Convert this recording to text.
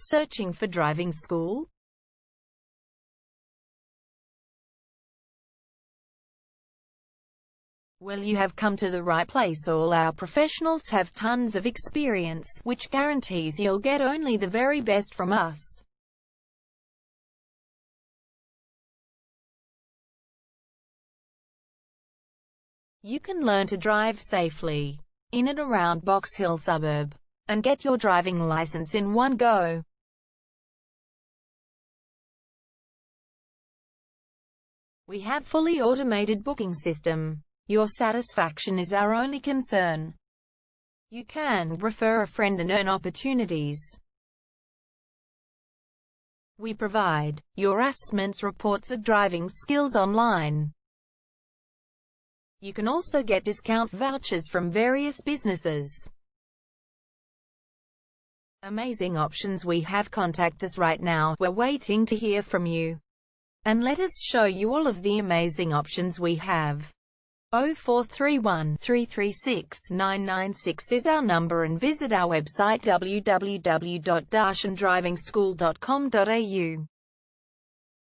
Searching for driving school? Well, you have come to the right place. All our professionals have tons of experience, which guarantees you'll get only the very best from us. You can learn to drive safely in and around Box Hill suburb and get your driving license in one go. We have fully automated booking system. Your satisfaction is our only concern. You can refer a friend and earn opportunities. We provide your assessments reports of driving skills online. You can also get discount vouchers from various businesses. Amazing options we have. Contact us right now. We're waiting to hear from you. And let us show you all of the amazing options we have. 0431 336 996 is our number, and visit our website www.darshandrivingschool.com.au.